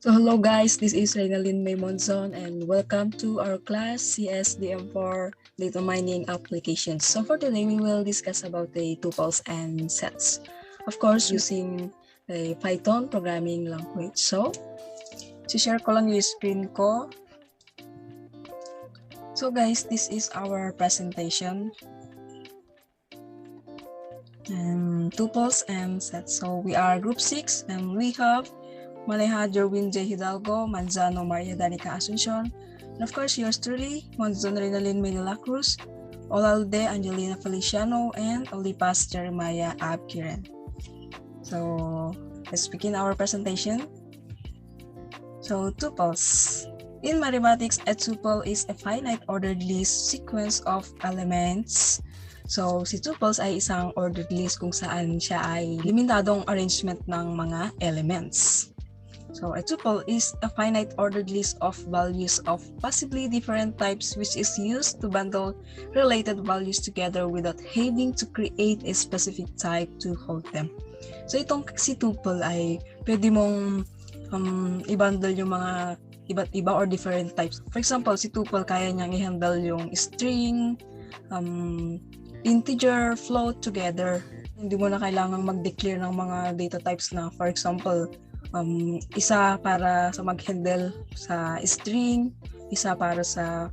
So hello guys, this is Reynalyn May Monzon and welcome to our class CSDM4 Data Mining Applications. So for today, we will discuss about the tuples and sets. Of course, using a Python programming language. So, share ko lang yung screen ko. So guys, this is our presentation. Tuples and sets. So we are group 6 and we have Maleha Jerwin J. Hidalgo, Manzano Maria Danica Asuncion, and of course yours truly, Monzon Reynalyn May de la Cruz, Olalde Angelina Feliciano, and Olipas Jeremiah Abkiren. So let's begin our presentation. So tuples. In mathematics, a tuple is a finite ordered list sequence of elements. So si tuples ay isang ordered list kung saan siya ay limitadong arrangement ng mga elements. So a tuple is a finite ordered list of values of possibly different types which is used to bundle related values together without having to create a specific type to hold them. So itong si tuple ay pwede mong i-bundle yung mga iba't iba or different types. For example, si tuple kaya niyang i-handle yung string, integer, float together. Hindi mo na kailangang mag-declare ng mga data types na, for example, isa para sa mag-handle sa string, isa para sa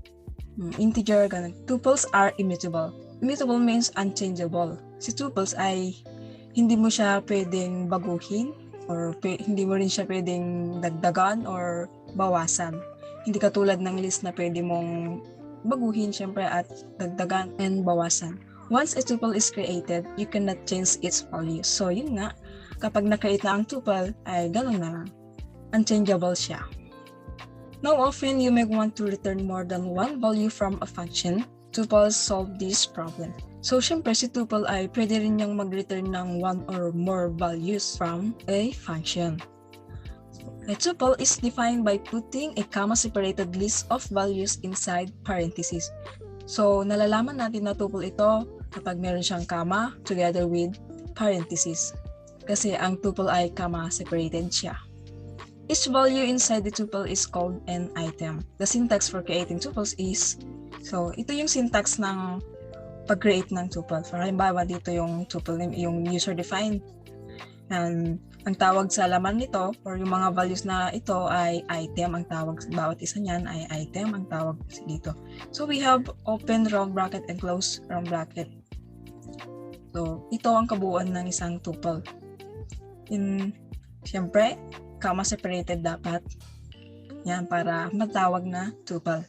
integer, ganun. Tuples are immutable. Immutable means unchangeable. Si tuples ay hindi mo siya pwedeng baguhin or hindi mo rin siya pwedeng dagdagan or bawasan. Hindi katulad ng list na pwede mong baguhin syempre at dagdagan and bawasan. Once a tuple is created, you cannot change its value. So yun nga, kapag na-create na ang tuple, ay gano'n na, unchangeable siya. Now often, you may want to return more than one value from a function. Tuples solve this problem. So syempre, si tuple ay pwede rin niyang mag-return ng one or more values from a function. A tuple is defined by putting a comma-separated list of values inside parentheses. So, nalalaman natin na tuple ito kapag meron siyang comma together with parentheses. Kasi ang tuple ay comma-separated siya. Each value inside the tuple is called an item. The syntax for creating tuples is, so ito yung syntax ng pag-create ng tuple. For halimbawa, dito yung tuple name, yung user-defined. And ang tawag sa laman nito or yung mga values na ito ay item. Ang tawag sa bawat isa niyan ay item. Ang tawag dito. So we have open round bracket and close round bracket. So ito ang kabuuan ng isang tuple. Siyempre, comma separated dapat. Yan para matawag na tuple.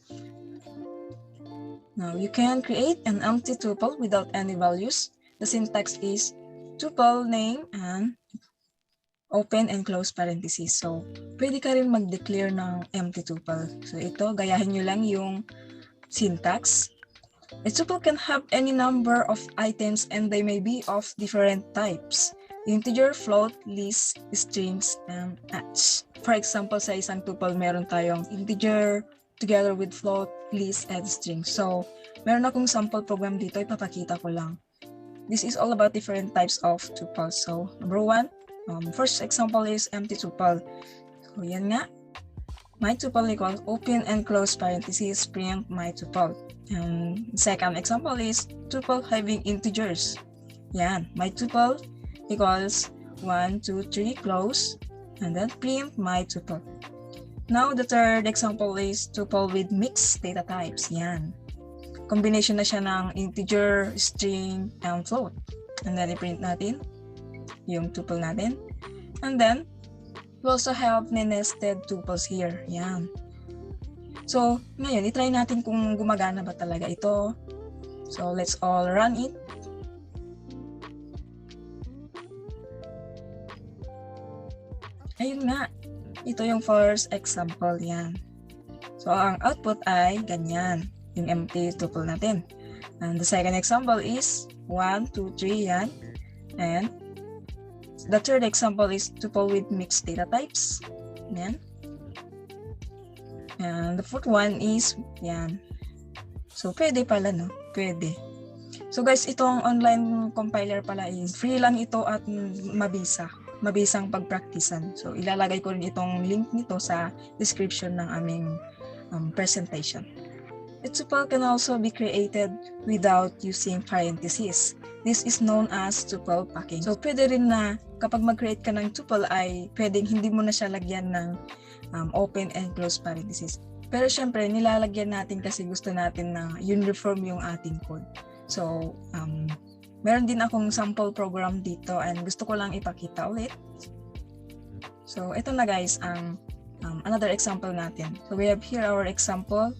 Now you can create an empty tuple without any values. The syntax is tuple name and open and close parentheses. So, pwede ka rin mag-declare ng empty tuple. So, ito, gayahin nyo lang yung syntax. A tuple can have any number of items and they may be of different types. Integer, float, list, strings, and hatch. For example, sa isang tuple, meron tayong integer together with float, list, and string. So, meron akong sample program dito, ipapakita ko lang. This is all about different types of tuples. So, number 1, first example is empty tuple. So, yan nga. My tuple equals open and close parentheses, print my tuple. And second example is tuple having integers. Yan. My tuple equals 1, 2, 3, close, and then print my tuple. Now, the third example is tuple with mixed data types. Yan. Combination na siya ng integer, string, and float. And then, i-print natin yung tuple natin. And then, we also have nested tuples here. Yan. So, ngayon, itry natin kung gumagana ba talaga ito. So, let's all run it. Ayun nga. Ito yung first example. Yan. So, ang output ay ganyan. Yung empty tuple natin. And the second example is 1, 2, 3, yan. And the third example is tuple with mixed data types. Yan. And the fourth one is, yan. So, pwede pala, no? Pwede. So, guys, itong online compiler pala is free lang ito at mabisa. mabisang pagpraktisan. So ilalagay ko rin itong link nito sa description ng aming presentation. A tuple can also be created without using parentheses. This is known as tuple packing. So pwede rin na kapag mag-create ka ng tuple ay pwedeng hindi mo na siya lagyan ng open and close parentheses. Pero syempre, nilalagyan natin kasi gusto natin na uniform yung ating code. So, meron din akong sample program dito and gusto ko lang ipakita ulit. So, ito na guys ang another example natin. So, we have here our example.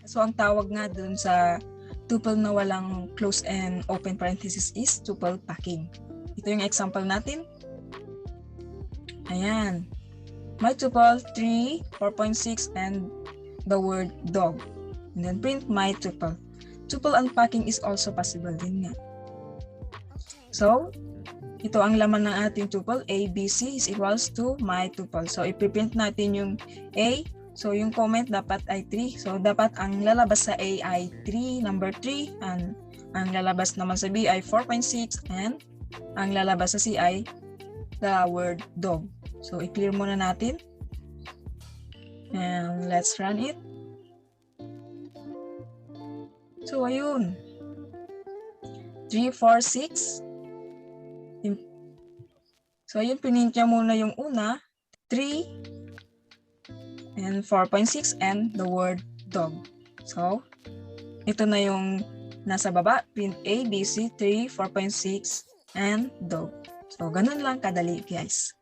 So, ang tawag nga dun sa tuple na walang close and open parenthesis is tuple packing. Ito yung example natin. Ayan. My tuple 3, 4.6 and the word dog. And then print my tuple. Tuple unpacking is also possible din nga. So, ito ang laman ng ating tuple. A, B, C is equals to my tuple. So, ipiprint natin yung A. So, yung comment dapat ay 3. So, dapat ang lalabas sa A ay 3, number 3. And ang lalabas naman sa B ay 4.6. And ang lalabas sa C ay the word dog. So, i-clear muna natin. And let's run it. So, ayun. 3, 4, 6. So, ayun, pinint niya muna yung una. 3. And 4.6 and the word dog. So, ito na yung nasa baba. Print A, B, C, 3, 4.6 and dog. So, ganun lang kadali guys.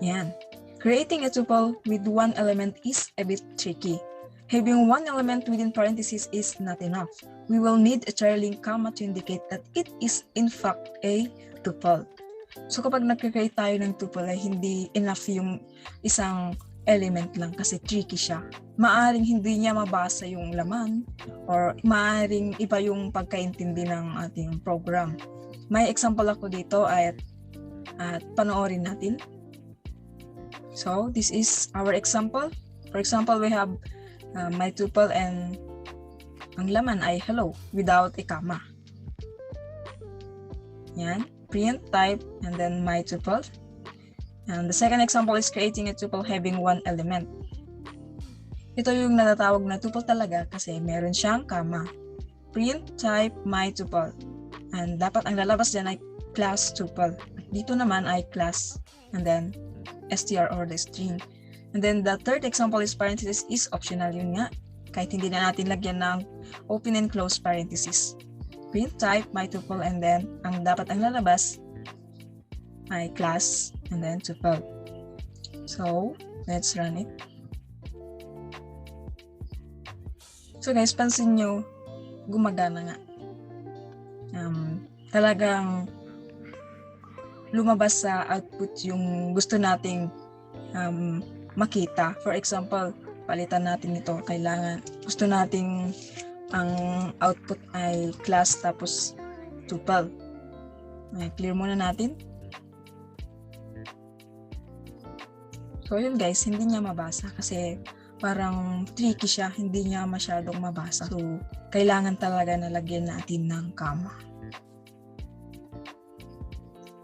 Yan. Creating a tuple with one element is a bit tricky. Having one element within parentheses is not enough. We will need a trailing comma to indicate that it is in fact a tuple. So kapag nag-create tayo ng tuple ay hindi enough yung isang element lang kasi tricky siya. Maaring hindi niya mabasa yung laman or maaring iba yung pagkaintindi ng ating program. May example ako dito at panoorin natin. So this is our example. For example, we have my tuple and ang laman ay hello without a comma. Yan. Print, type, and then my tuple. And the second example is creating a tuple having one element. Ito yung natatawag na tuple talaga kasi meron siyang comma. Print, type, my tuple. And dapat ang lalabas dyan ay class tuple. Dito naman ay class and then str or the string. And then the third example is parenthesis is optional. Yun nga, kahit hindi na natin lagyan ng open and close parenthesis. Print, type, my tuple, and then ang dapat ang lalabas ay class and then tuple. So, let's run it. So guys, pansin nyo, gumagana nga. Talagang lumabas sa output yung gusto nating makita. For example, palitan natin ito. Kailangan, gusto nating ang output ay class tapos tuple. Clear muna natin. So yun guys, hindi niya mabasa kasi parang tricky siya, hindi niya masyadong mabasa. So kailangan talaga na lagyan natin ng comma.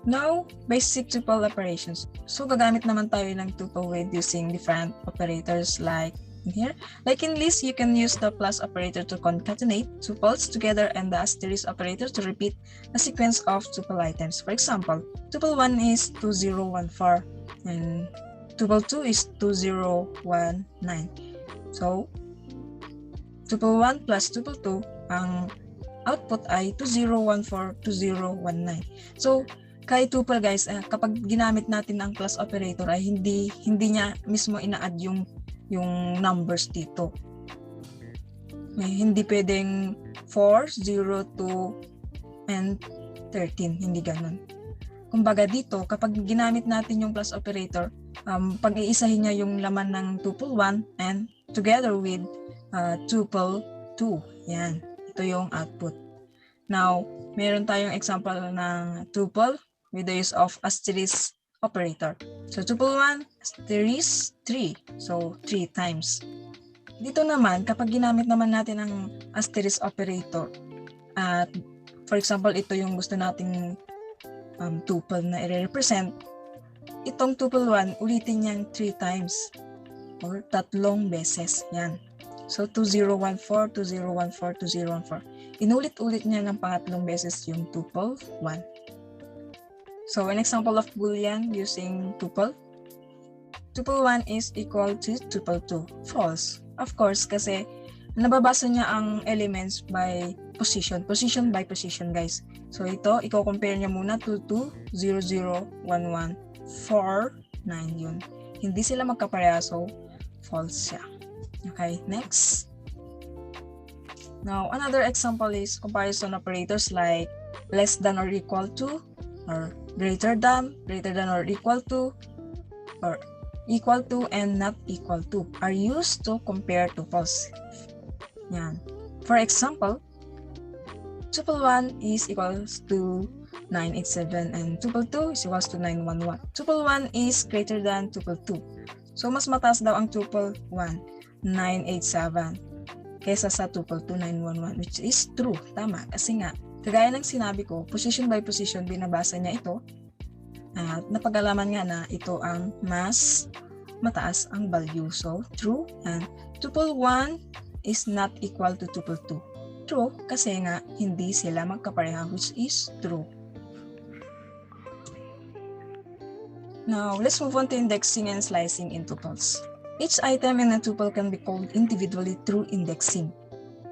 Now, basic tuple operations. So gagamit naman tayo ng tuple with using different operators like here. Like in list, you can use the plus operator to concatenate tuples together and the asterisk operator to repeat a sequence of tuple items. For example, tuple 1 is 2014 and tuple 2 is 2019. So, tuple 1 plus tuple 2, ang output ay 2014, 2019. So, kay tuple guys, kapag ginamit natin ang plus operator ay hindi niya mismo ina-add yung numbers dito. Hindi pwedeng 4, 0, 2, and 13. Hindi ganun. Kumbaga dito, kapag ginamit natin yung plus operator, pag-iisahin niya yung laman ng tuple 1 and together with tuple 2. Yan. Ito yung output. Now, meron tayong example ng tuple with the use of asterisk operator. So, tuple 1, asterisk 3. So, 3 times. Dito naman, kapag ginamit naman natin ang asterisk operator, at for example, ito yung gusto nating tuple na i-represent, itong tuple 1, ulitin yan 3 times or 3 beses. Yan. So, 2014, 2014, 2014. Inulit-ulit niya ng pangatlong beses yung tuple 1. So, an example of Boolean using tuple. Tuple 1 is equal to tuple 2. False. Of course, kasi nababasa niya ang elements by position. Position by position, guys. So, ito, i-compare niya muna to 2, 0, 0, 1, 1, 4, 9 yun. Hindi sila magkapareha, so false siya. Okay, next. Now, another example is comparison operators like less than or equal to, or greater than or equal to, or equal to and not equal to are used to compare tuples. Yan. For example, tuple 1 is equals to 987 and tuple 2 is equals to 911. Tuple 1 is greater than tuple 2. So, mas mataas daw ang tuple 1, 987, kaysa sa tuple 2, 911, which is true. Tama. Kasi nga, kagaya ng sinabi ko, position by position, binabasa niya ito. At napag-alaman nga na ito ang mas mataas ang value. So, true. And tuple 1 is not equal to tuple 2. True, kasi nga hindi sila magkapareha, which is true. Now, let's move on to indexing and slicing in tuples. Each item in a tuple can be called individually through indexing.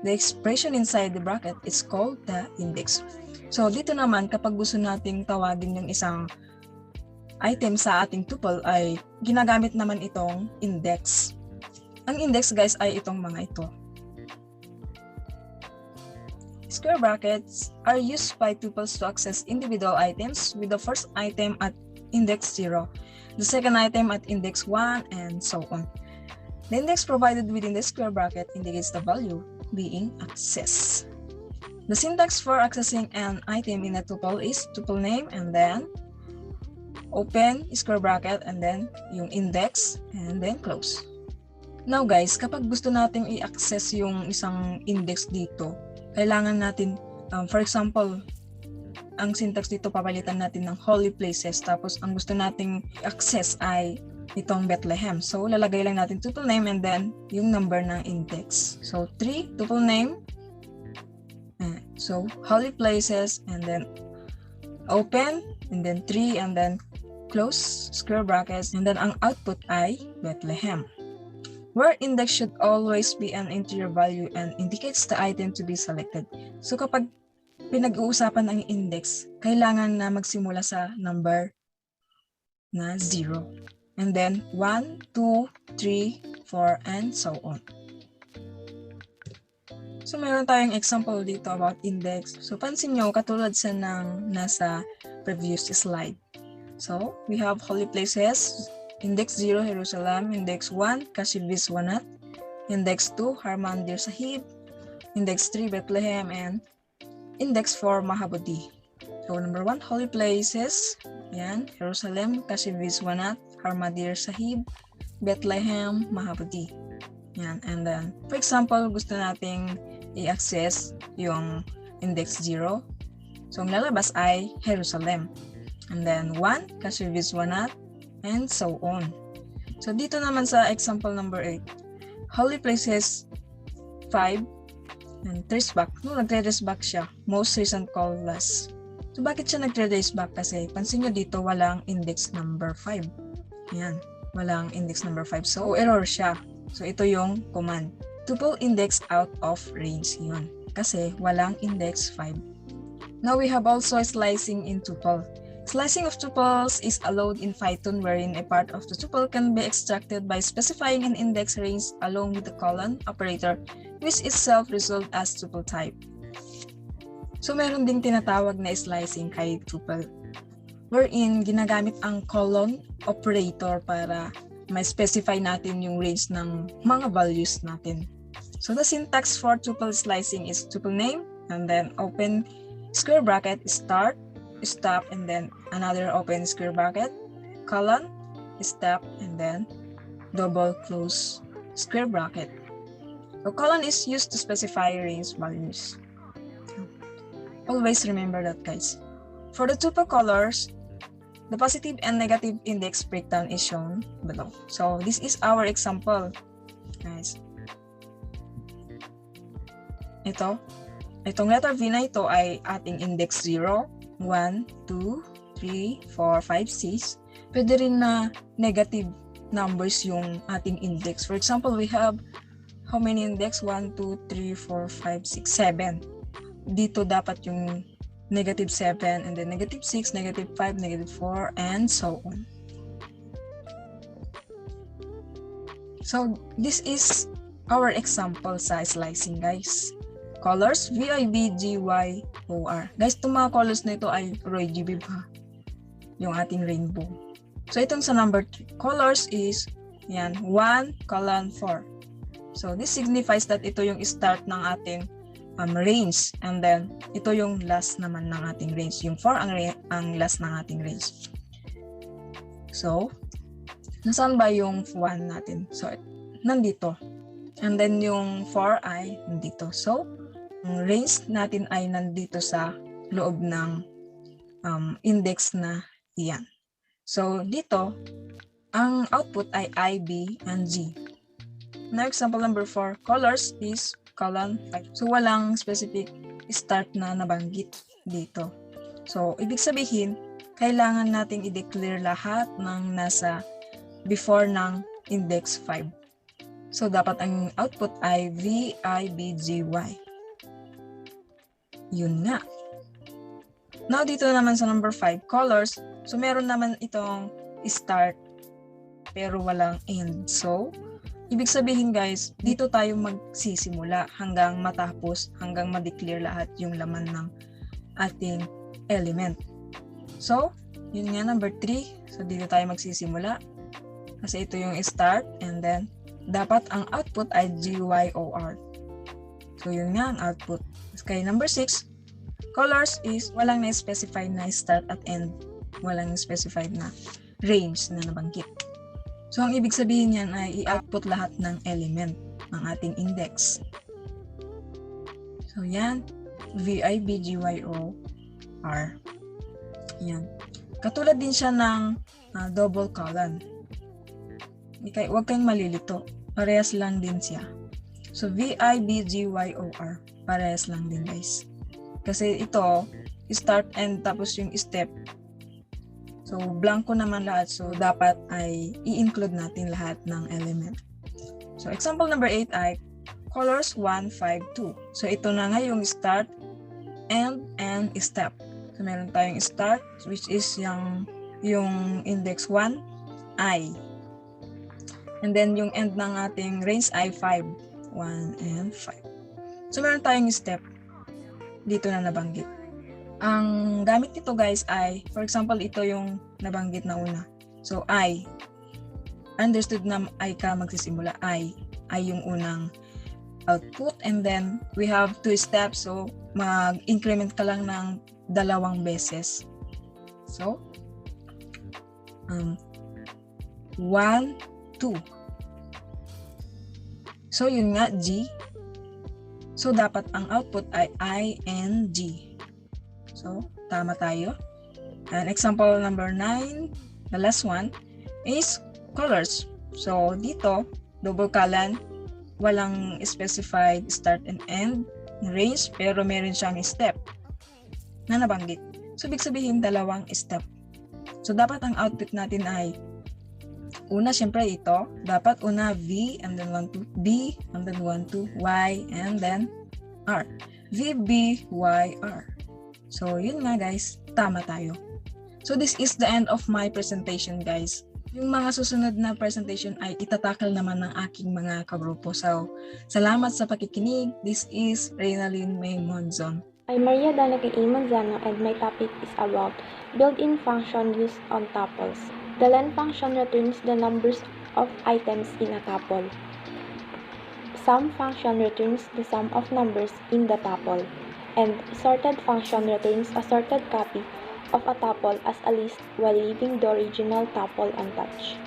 The expression inside the bracket is called the index. So, dito naman, kapag gusto nating tawagin yung isang item sa ating tuple, ay ginagamit naman itong index. Ang index, guys, ay itong mga ito. Square brackets are used by tuples to access individual items with the first item at index 0, the second item at index 1, and so on. The index provided within the square bracket indicates the value being accessed. The syntax for accessing an item in a tuple is tuple name and then open square bracket and then yung index and then close. Now guys, kapag gusto nating i-access yung isang index dito, kailangan natin, for example, ang syntax dito papalitan natin ng holy places, tapos ang gusto nating access ay itong Bethlehem. So, lalagay lang natin tuple name and then yung number ng index. So, 3, tuple name. So, holy places and then open and then 3 and then close square brackets and then ang output ay Bethlehem. Where index should always be an integer value and indicates the item to be selected. So, kapag pinag-uusapan ang index, kailangan na magsimula sa number na 0. And then 1, 2, 3, 4, and so on. So, meron tayong example dito about index. So, pansin nyo, katulad sa ng nasa previous slide. So, we have holy places, index 0, Jerusalem, index 1, Kashibis Wanat, index 2, Harman Dir Sahib, index 3, Bethlehem, and index 4, Mahabodi. So, number 1, holy places, yan, Jerusalem, Kashibis Wanat, Harmadir Sahib, Bethlehem, Mahabodi. Yan, and then, for example, gusto nating i-access yung index 0. So, ang lalabas ay Jerusalem. And then, 1, Kashibis Wanat, and so on. So, dito naman sa example number 8, holy places 5, and trace back. No, nagtre-trace back siya. Most recent call last. So, bakit siya nagtre-trace back? Kasi, pansin nyo dito, walang index number 5. Yan. Walang index number 5. So, error siya. So, ito yung command. Tuple index out of range. Yun. Kasi, walang index 5. Now, we have also slicing in tuple. Slicing of tuples is allowed in Python wherein a part of the tuple can be extracted by specifying an index range along with the colon operator, which itself resolved as tuple type. So, meron ding tinatawag na slicing kay tuple, wherein ginagamit ang colon operator para ma-specify natin yung range ng mga values natin. So, the syntax for tuple slicing is tuple name, and then open square bracket, start, stop, and then another open square bracket, colon, stop, and then double close square bracket. So, colon is used to specify range values. Always remember that, guys. For the tuple colors, the positive and negative index breakdown is shown below. So this is our example, guys. Itong letter V na ito ay ating index 0, 1, 2, 3, 4, 5, 6. Pwede rin na negative numbers yung ating index. For example, we have how many index? 1, 2, 3, 4, 5, 6, 7. Dito dapat yung negative 7 and then negative 6, negative 5, negative 4, and so on. So, this is our example sa slicing, guys. Colors, VIB, GY, OR. Guys, itong mga colors na ito ay Roy G. Biv, ha? Yung ating rainbow. So, itong sa number 3. Colors is, yan, 1, colon 4. So, this signifies that ito yung start ng ating range. And then, ito yung last naman ng ating range. Yung 4 ang last ng ating range. So, nasaan ba yung 1 natin? So, nandito. And then, yung 4 ay nandito. So, ang range natin ay nandito sa loob ng index na iyan. So, dito, ang output ay I, B, and G. Now, example number 4, colors is colon 5. So, walang specific start na nabanggit dito. So, ibig sabihin, kailangan nating i-declare lahat ng nasa before ng index 5. So, dapat ang output ay V, I, B, G, Y. Yun nga. Now, dito naman sa number 5, colors. So, meron naman itong start pero walang end. So, ibig sabihin guys, dito tayo magsisimula hanggang matapos, hanggang ma-declare lahat yung laman ng ating element. So, yun nga number 3. So, dito tayo magsisimula kasi ito yung start and then dapat ang output ay GYOR. So, yun nga ang output. Okay, number 6. Colors is walang na-specified na start at end. Walang specified na range na nabanggit. So, ang ibig sabihin niyan ay i-output lahat ng element ng ating index. So, yan. VIBGYOR. Yan. Katulad din siya ng double colon. Huwag kayong malilito. Parehas lang din siya. So, VIBGYOR. Parehas lang din, guys. Kasi ito, start and tapos yung step. So, blanco naman lahat. So, dapat ay i-include natin lahat ng element. So, example number 8 ay colors 1, 5, 2. So, ito na nga yung start, end, and step. So, meron tayong start, which is yung index 1, I. And then, yung end ng ating range ay 5. 1 and 5. So, meron tayong step. Dito na nabanggit. Ang gamit nito guys ay, for example, ito yung nabanggit na una. So, I. Understood na I ka magsisimula. I yung unang output. And then, we have 2 steps. So, mag-increment ka lang ng 2 beses. So, 1, 2. So, yun nga, G. So, dapat ang output ay I and G. So, tama tayo. And example number 9, the last one, is colors. So, dito, double colon, walang specified start and end range, pero meron siyang step na nabanggit. So, ibig sabihin, 2 step. So, dapat ang output natin ay una, syempre ito. Dapat una V, and then 1, 2, B, and then 1, 2, Y, and then R. V, B, Y, R. So, yun nga guys, tama tayo. So, this is the end of my presentation guys. Yung mga susunod na presentation ay itatakal naman ng aking mga kagrupo. So, salamat sa pakikinig. This is Reynalyn May Monzon. I'm Maria Danica A. Manzano and my topic is about built-in function used on tuples. The len function returns the numbers of items in a tuple. Sum function returns the sum of numbers in the tuple. And sorted function returns a sorted copy of a tuple as a list while leaving the original tuple untouched.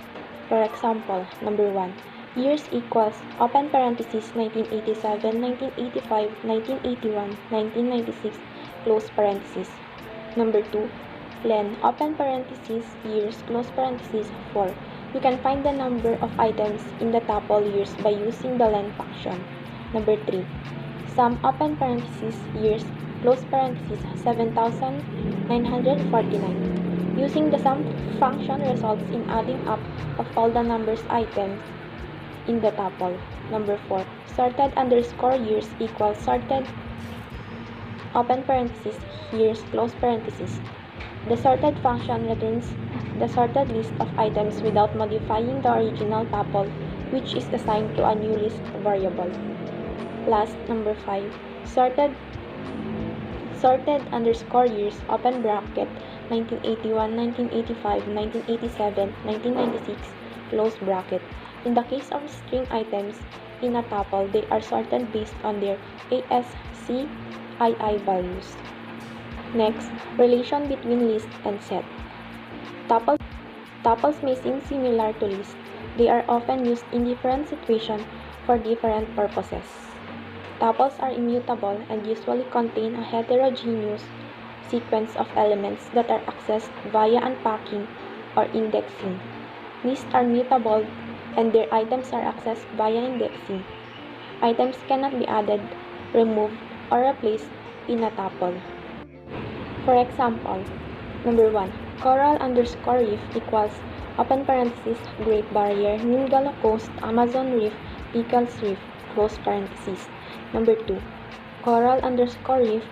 For example, number 1, years equals open parenthesis 1987, 1985, 1981, 1996, close parenthesis. Number 2, len, open parenthesis, years, close parenthesis, 4. You can find the number of items in the tuple years by using the len function. Number 3. Sum, open parenthesis, years, close parenthesis, 7,949. Using the sum function results in adding up of all the numbers items in the tuple. Number 4. Sorted underscore years equals sorted, open parenthesis, years, close parenthesis. The sorted function returns the sorted list of items without modifying the original tuple, which is assigned to a new list variable. Last, number 5. Sorted underscore years, open bracket, 1981, 1985, 1987, 1996, close bracket. In the case of string items in a tuple, they are sorted based on their ASCII values. Next, relation between list and set. Tuples may seem similar to lists. They are often used in different situations for different purposes. Tuples are immutable and usually contain a heterogeneous sequence of elements that are accessed via unpacking or indexing. Lists are mutable and their items are accessed via indexing. Items cannot be added, removed, or replaced in a tuple. For example, number 1. Coral underscore reef equals, open parenthesis, Great Barrier, Ningalo Coast, Amazon Reef, Pickles Reef, close parenthesis. Number 2. Coral underscore reef,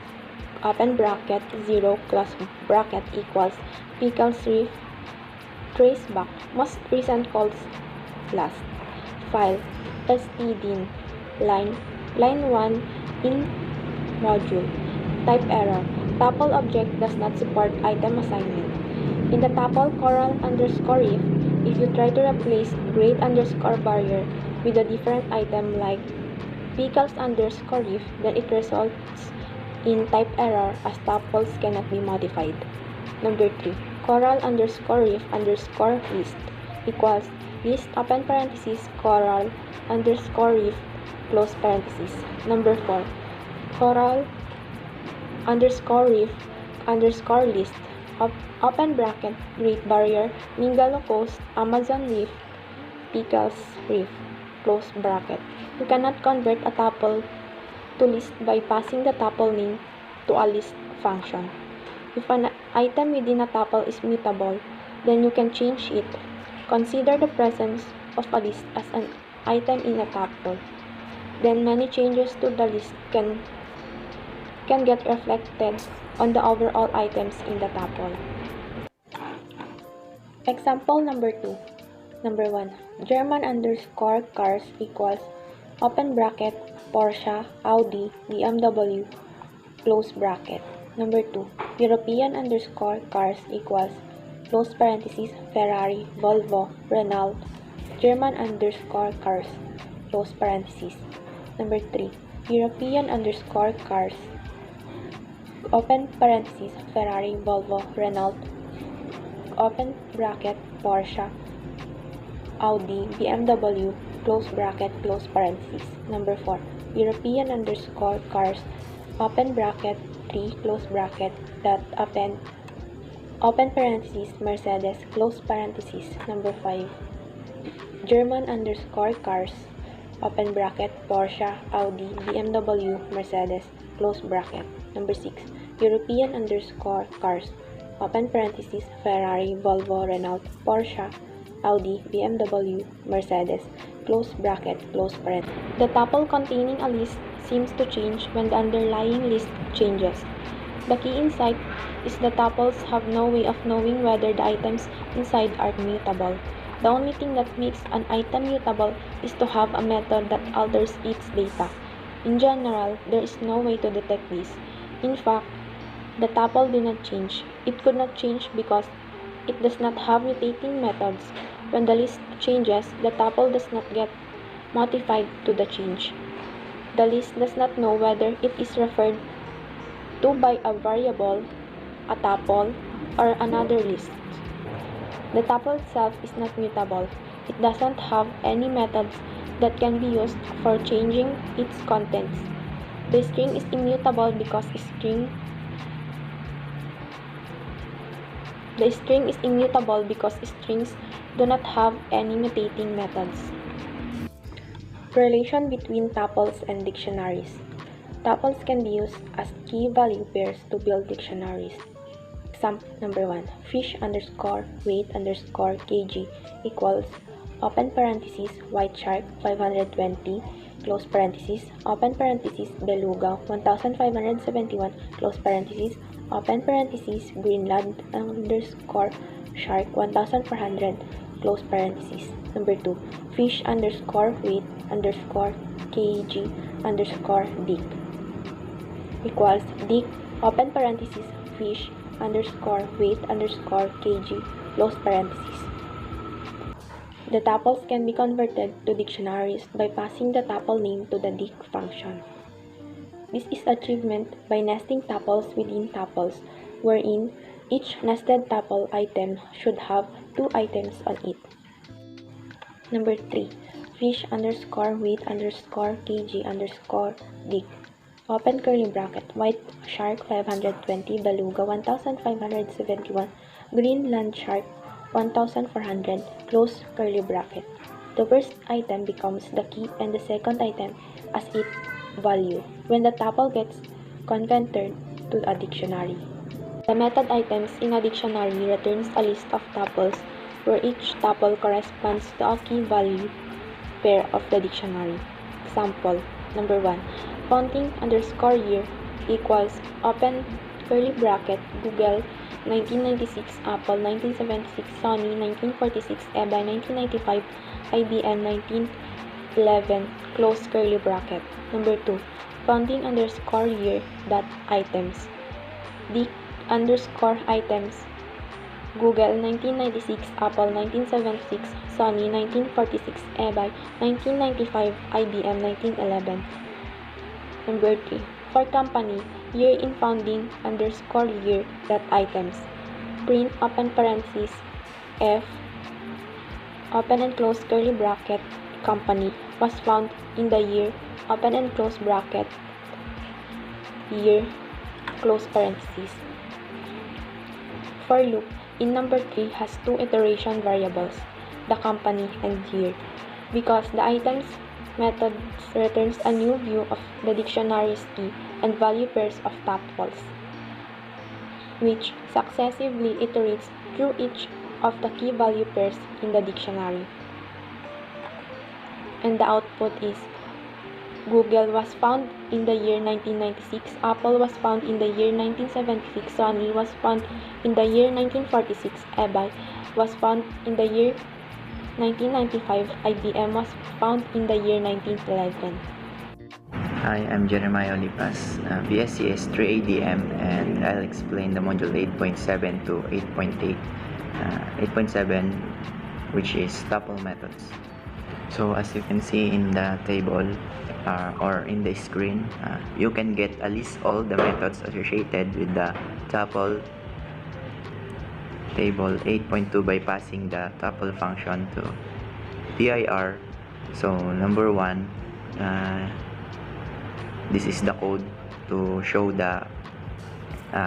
open bracket, 0, close bracket, equals, Pickles Reef, traceback, most recent calls last. File, stdin, line 1 in module. Type error. Tuple object does not support item assignment. In the tuple coral underscore reef, if you try to replace great underscore barrier with a different item like pickles underscore reef, then it results in type error as tuples cannot be modified. Number 3. Coral underscore reef underscore list equals list, open parenthesis, coral underscore reef, close parenthesis. Number 4. Coral underscore reef underscore list, open bracket, Great Barrier, Ningalo Coast, Amazon Reef, Pickles Reef, close bracket. You cannot convert a tuple to list by passing the tuple name to a list function. If an item within a tuple is mutable, then you can change it. Consider the presence of a list as an item in a tuple. Then many changes to the list can get reflected on the overall items in the tuple. Example number 2. Number 1. German underscore cars equals, open bracket, Porsche, Audi, BMW, close bracket. Number 2. European underscore cars equals, close parenthesis, Ferrari, Volvo, Renault, German underscore cars, close parenthesis. Number 3. European underscore cars, open parenthesis, Ferrari, Volvo, Renault, open bracket, Porsche, Audi, BMW, close bracket, close parenthesis. Number 4. European underscore cars, open bracket, 3, close bracket, dot, open parenthesis, Mercedes, close parenthesis. Number 5. German underscore cars, open bracket, Porsche, Audi, BMW, Mercedes, close bracket. Number 6. European underscore cars, open parenthesis, Ferrari, Volvo, Renault, Porsche, Audi, BMW, Mercedes, close bracket, close parenthesis. The tuple containing a list seems to change when the underlying list changes. The key insight is the tuples have no way of knowing whether the items inside are mutable. The only thing that makes an item mutable is to have a method that alters its data. In general, there is no way to detect this. In fact, the tuple did not change. It could not change because it does not have mutating methods. When the list changes, the tuple does not get modified to the change. The list does not know whether it is referred to by a variable, a tuple, or another list. The tuple itself is not mutable. It doesn't have any methods that can be used for changing its contents. The string is immutable because The string is immutable because strings do not have any mutating methods. Relation between tuples and dictionaries. Tuples can be used as key-value pairs to build dictionaries. Example number 1. Fish underscore weight underscore kg equals open parenthesis white shark 520 close parenthesis open parenthesis beluga 1571 close parenthesis open parenthesis Greenland underscore shark 1400 close parenthesis. Number 2. Fish underscore weight underscore kg underscore dick equals dick open parenthesis fish underscore weight underscore kg close parenthesis. The tuples can be converted to dictionaries by passing the tuple name to the dict function. This is achievement by nesting tuples within tuples, wherein each nested tuple item should have 2 items on it. Number 3. Fish underscore weight underscore kg underscore dick open curly bracket white shark 520 beluga 1571 Greenland shark 1400 close curly bracket. The first item becomes the key and the second item as its value when the tuple gets converted to a dictionary. The method items in a dictionary returns a list of tuples where each tuple corresponds to a key value pair of the dictionary. Example number 1. Founding underscore year equals open curly bracket Google 1996 Apple 1976 Sony 1946 EBA 1995 IBM 1911 close curly bracket. Number 2. Founding underscore year dot items dict underscore items Google 1996 Apple 1976 Sony 1946 EBA 1995 IBM 1911. Number 3. For company, year in founding underscore year dot items. Print open parenthesis F open and close curly bracket company was found in the year open and close bracket year close parenthesis. For loop in number 3 has 2 iteration variables, the company and year, because the items method returns a new view of the dictionary's key and value pairs of tuples, which successively iterates through each of the key value pairs in the dictionary. And the output is Google was found in the year 1996, Apple was found in the year 1976, Sony was found in the year 1946, EBA was found in the year 1995, IBM was found in the year 1911. Hi, I'm Jeremiah Olipas, BSCS 3ADM, and I'll explain the module 8.7 to 8.8. 8.7, which is tuple methods. So as you can see in the table or in the screen, you can get a list all the methods associated with the tuple table 8.2 by passing the tuple function to dir. So number 1, this is the code to show the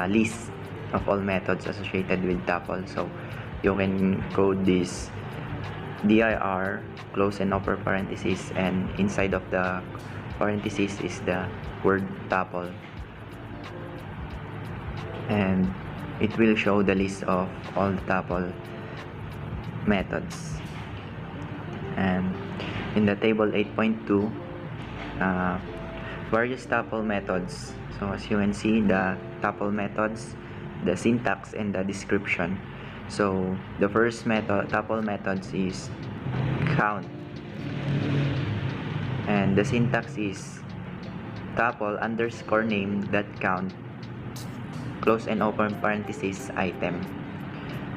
list of all methods associated with tuple. So you can code this dir close and open parenthesis, and inside of the parenthesis is the word tuple, and it will show the list of all the tuple methods. And in the table 8.2, various tuple methods. So as you can see, the tuple methods, the syntax and the description. So the first method, tuple methods, is count, and the syntax is tuple underscore name dot count close and open parenthesis item.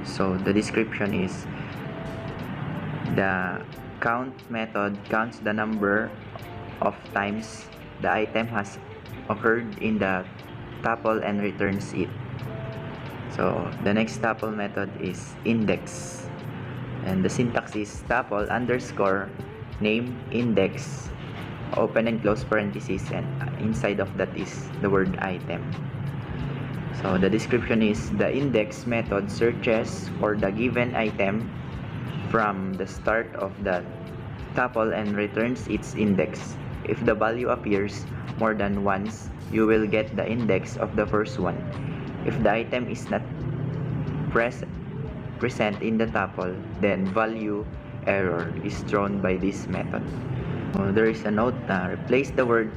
So the description is the count method counts the number of times the item has occurred in the tuple and returns it. So the next tuple method is index, and the syntax is tuple underscore name index open and close parenthesis, and inside of that is the word item. So the description is the index method searches for the given item from the start of the tuple and returns its index. If the value appears more than once, you will get the index of the first one. If the item is not present in the tuple, then value error is thrown by this method. There is a note, replace the word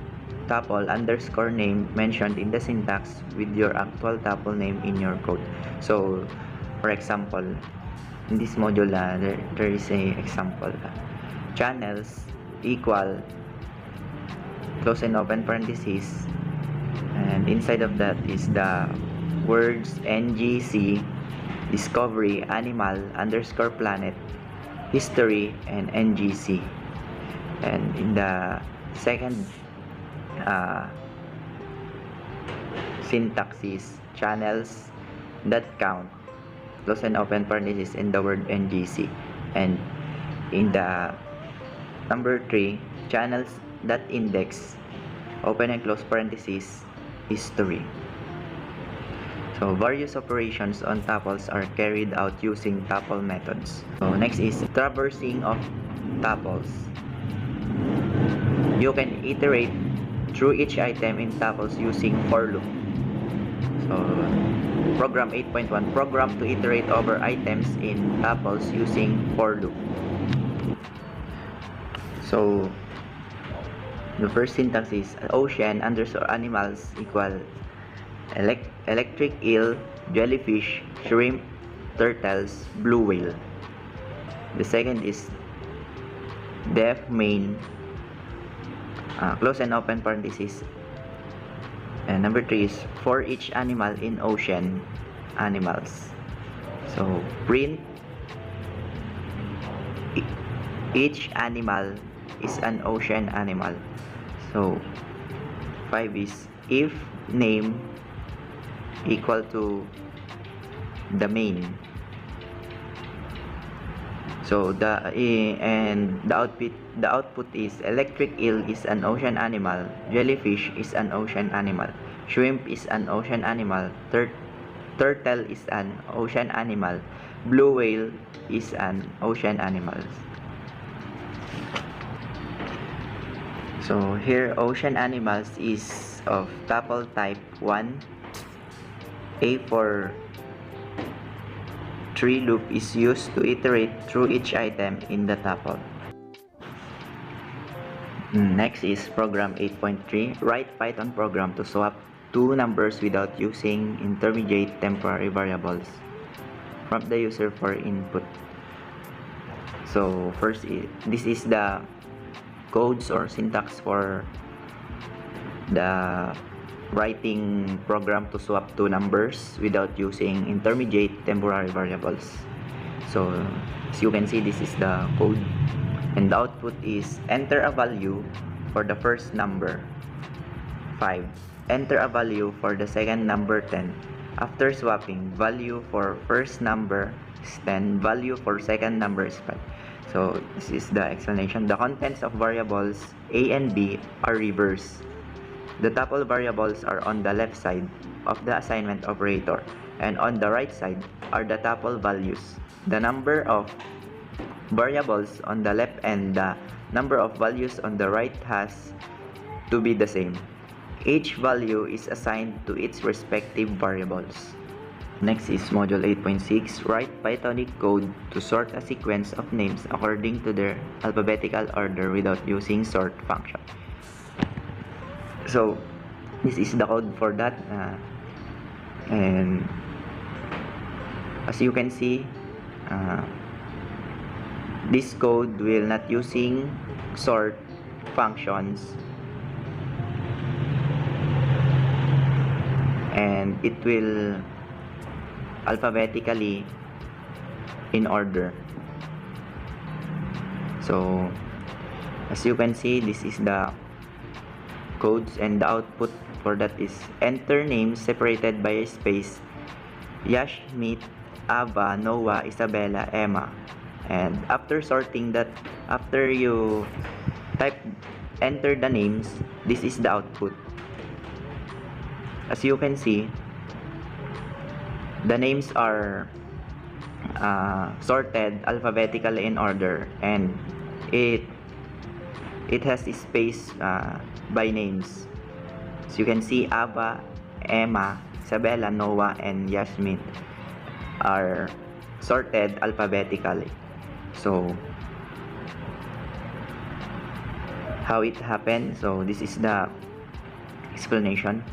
tuple underscore name mentioned in the syntax with your actual tuple name in your code. So, for example, in this module, there is a example. Channels equal close and open parentheses, and inside of that is the words ngc, discovery, animal underscore planet, history, and ngc. And in the second syntax is channels that count close and open parentheses in the word ngc. And in the number 3, channels that index open and close parentheses history. So various operations on tuples are carried out using tuple methods. So next is traversing of tuples. You can iterate through each item in tuples using for loop. So program 8.1, program to iterate over items in tuples using for loop. So the first syntax is ocean underscore animals equal electric eel, jellyfish, shrimp, turtles, blue whale. The second is def main close and open parentheses, and number 3 is for each animal in ocean animals. So print each animal is an ocean animal. So 5 is if name equal to the main. So the output is electric eel is an ocean animal, jellyfish is an ocean animal, shrimp is an ocean animal, turtle is an ocean animal, blue whale is an ocean animal. So here ocean animals is of tuple type 1. A for 3 loop is used to iterate through each item in the tuple. Next is program 8.3, write Python program to swap two numbers without using intermediate temporary variables from the user for input. So first, this is the codes or syntax for the writing program to swap two numbers without using intermediate temporary variables. So as you can see, this is the code, and the output is enter a value for the first number 5, enter a value for the second number 10. After swapping, value for first number is 10, value for second number is 5. So this is the explanation. The contents of variables a and b are reversed. The tuple variables are on the left side of the assignment operator, and on the right side are the tuple values. The number of variables on the left and the number of values on the right has to be the same. Each value is assigned to its respective variables. Next is module 8.6, write Pythonic code to sort a sequence of names according to their alphabetical order without using sort function. So this is the code for that, and as you can see, this code will not using sort functions, and it will alphabetically in order. So as you can see, this is the codes, and the output for that is enter names separated by a space, Yash, Meet, Ava, Noah, Isabella, Emma. And after sorting that, after you enter the names, this is the output. As you can see, The names are sorted alphabetically in order, and it has space by names. So you can see Ava, Emma, Isabella, Noah, and Yasmin are sorted alphabetically. So how it happened? So this is the explanation.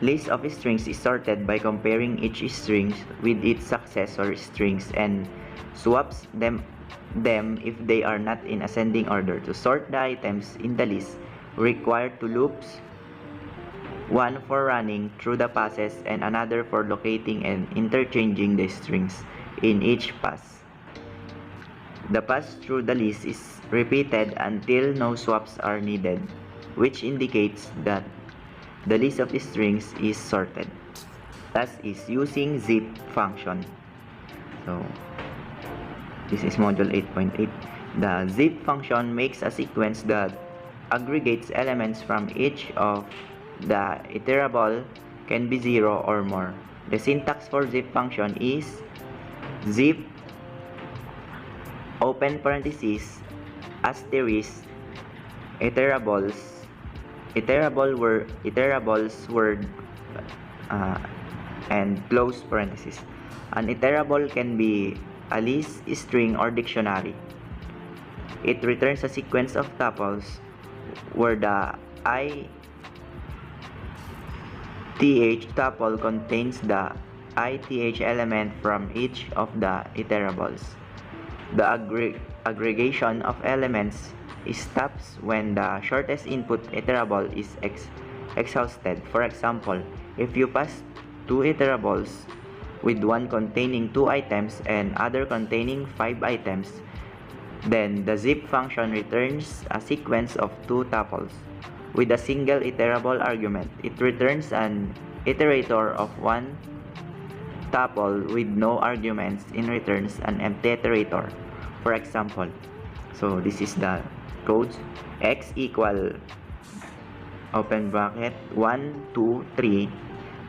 List of strings is sorted by comparing each string with its successor strings and swaps them if they are not in ascending order. To sort the items in the list, we require two loops, one for running through the passes and another for locating and interchanging the strings in each pass. The pass through the list is repeated until no swaps are needed, which indicates that the list of strings is sorted. Thus is using zip function. So this is module 8.8. The zip function makes a sequence that aggregates elements from each of the iterable can be 0 or more. The syntax for zip function is zip open parenthesis asterisk iterables word and close parenthesis. An iterable can be a list, string, or dictionary. It returns a sequence of tuples where the ith tuple contains the ith element from each of the iterables. The aggregation of elements stops when the shortest input iterable is exhausted. For example, if you pass two iterables with one containing 2 items and other containing 5 items, then the zip function returns a sequence of 2 tuples with a single iterable argument. It returns an iterator of one tuple with no arguments and returns an empty iterator. For example, so this is the codes. X equal open bracket 1 2 3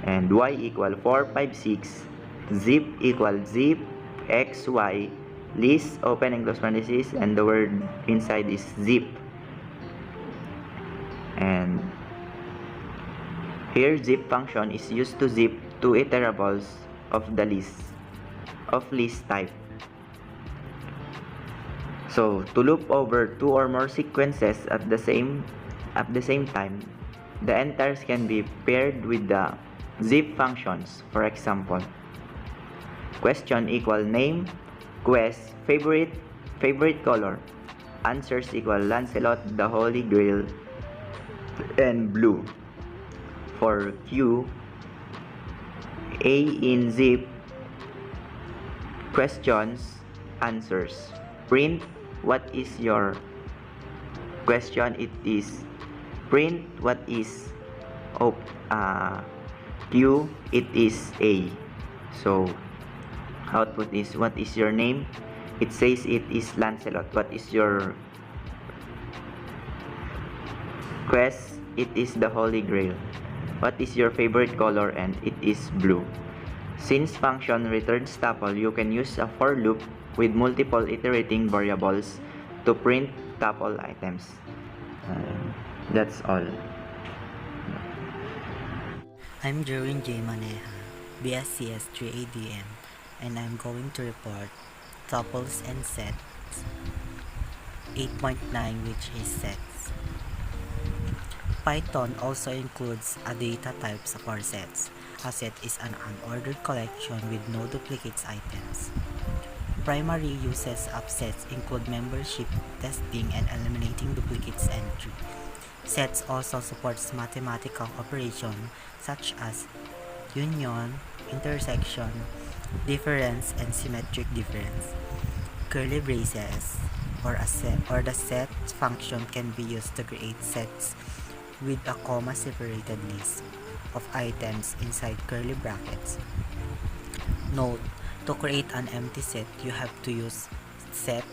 and y equal 4 5 6. Zip equal zip x y list open and close parenthesis, and the word inside is zip. And here zip function is used to zip 2 iterables of the list type. So to loop over 2 or more sequences at the same time, the entires can be paired with the zip functions. For example, question equal name, quest, favorite color, answers equal Lancelot, the Holy Grail, and blue. For Q, A in zip, questions, answers. Print, what is your question? It is print what is Q, it is A. So output is what is your name? It says it is Lancelot. What is your quest? It is the Holy Grail. What is your favorite color? And it is blue. Since function returns tuple, you can use a for loop with multiple iterating variables to print tuple items. That's all. I'm Jerwin J. Maneja, BSCS 3ADM, and I'm going to report tuples and sets 8.9, which is sets. Python also includes a data types for sets. A set is an unordered collection with no duplicates items. Primary uses of sets include membership testing and eliminating duplicates entry. Sets also supports mathematical operations such as union, intersection, difference, and symmetric difference. Curly braces or the set function can be used to create sets with a comma-separated list of items inside curly brackets. Note: to create an empty set, you have to use set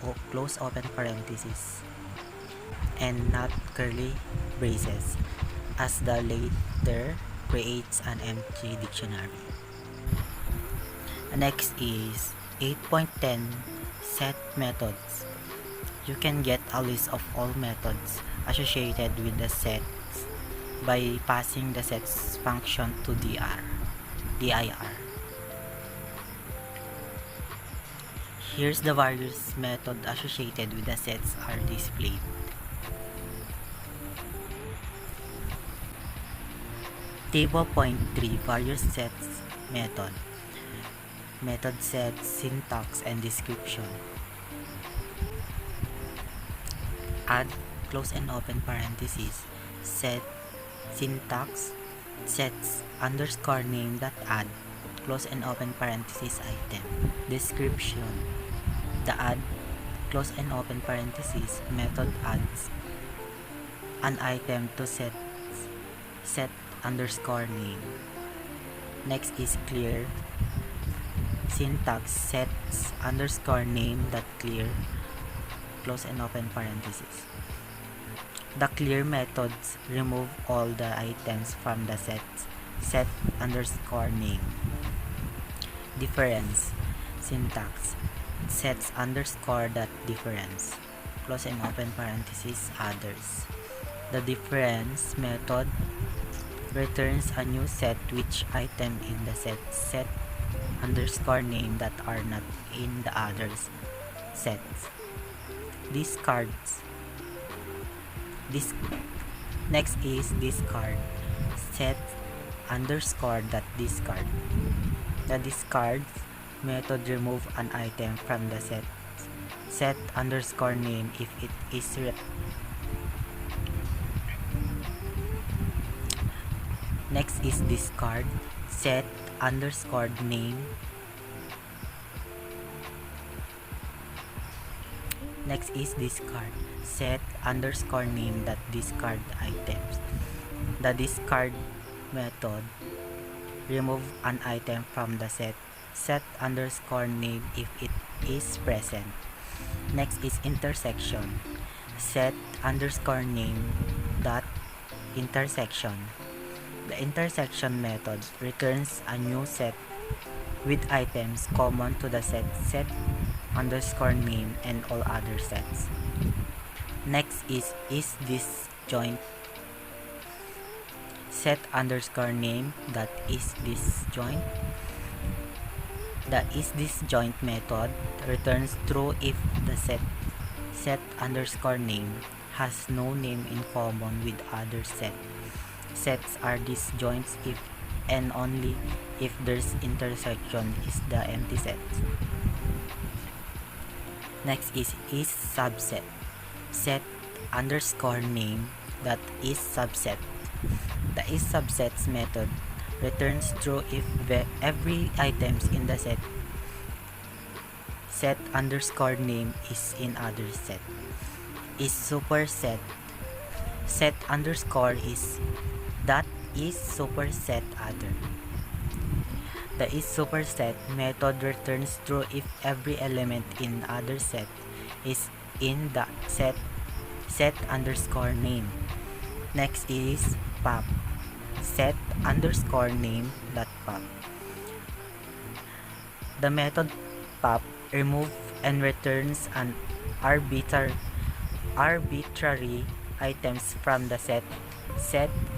or close open parenthesis and not curly braces, as the latter creates an empty dictionary. Next is 8.10 set methods. You can get a list of all methods associated with the sets by passing the sets function to dir. Here's the various methods associated with the sets are displayed. Table point 3 various sets method. Method set, syntax, and description. Add close and open parentheses. Set syntax sets underscore name dot add close and open parentheses item. Description. The add close and open parentheses method adds an item to set underscore name. Next is clear. Syntax sets underscore name dot clear close and open parentheses. The clear methods remove all the items from the set underscore name. Difference. Syntax sets underscore dot difference close and open parentheses others. The difference method returns a new set which item in the set underscore name that are not in the others sets. Discards. Next is discard. Set underscore dot discard. The discards method remove an item from the set underscore name if it is Next is discard. Set underscore name. Next is discard. Set underscore name that discard items. The discard method remove an item from the set underscore name if it is present. Next is intersection. Set underscore name dot intersection. The intersection method returns a new set with items common to the set underscore name and all other sets. Next is disjoint. Set underscore name that is disjoint. The is disjoint method returns true if the set underscore name has no name in common with other sets are disjoints if and only if there's intersection is the empty set. Next is subset. Set underscore name that is subset. The is subsets method returns true if every items in the set underscore name is in other set. Is superset. Set underscore is that is superset other. The is superset method returns true if every element in other set is in the set underscore name. Next is pop. Set underscore name dot pop. The method pop remove and returns an arbitrary items from the set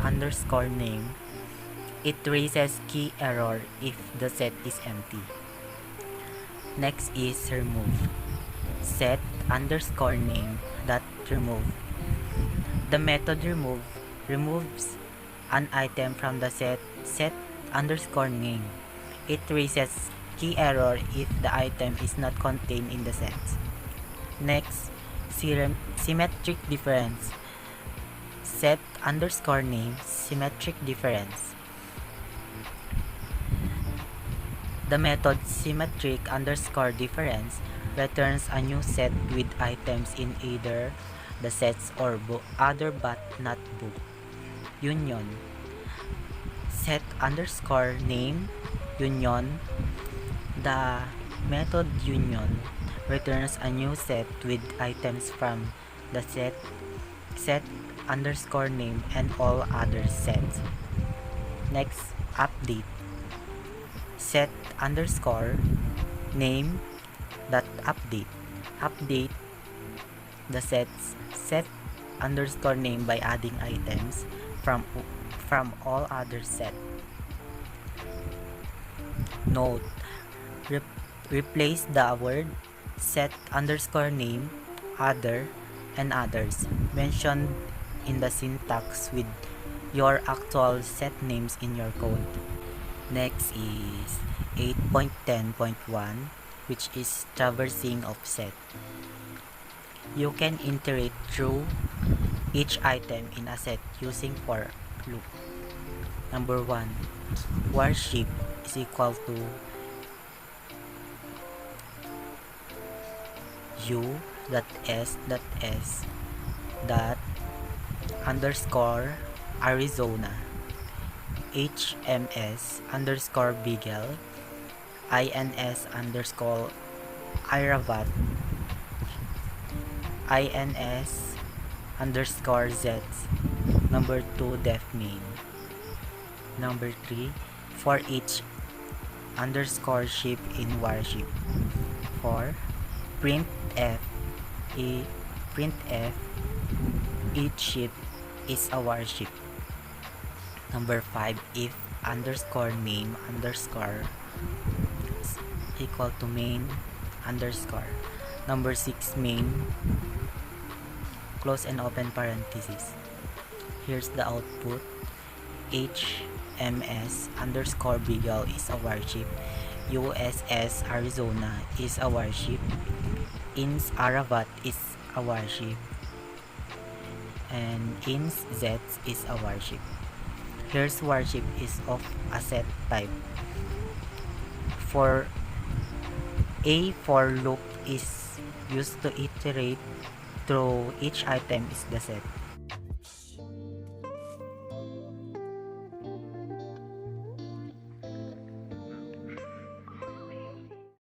underscore name. It raises key error if the set is empty. Next is remove. Set underscore name dot remove. The method remove removes an item from the set underscore name. It raises key error if the item is not contained in the set. Next, symmetric difference. Set underscore name symmetric difference. The method symmetric underscore difference returns a new set with items in either the sets or other but not both. Union. Set underscore name union. The method union returns a new set with items from the set underscore name and all other sets. Next, update. set underscore name dot update the set underscore name by adding items from all other set. Note: replace the word set underscore name, other, and others mentioned in the syntax with your actual set names in your code. Next is 8.10.1, which is traversing of set. You can iterate through each item in a set using for loop. Number 1, worship is equal to u.s.s dot underscore Arizona, HMS underscore Beagle, INS underscore Iravat, INS underscore Z. Number 2, def main. Number 3, for each underscore ship in worship. 4, printf each ship is a worship. Number 5, if underscore name underscore is equal to main underscore. Number 6, main close and open parenthesis. Here's the output. HMS underscore Beagle is a warship. USS Arizona is a warship. INS Aravat is a warship. And INS Z is a warship. Here's warship is of a set type. For loop is used to iterate through each item is the set.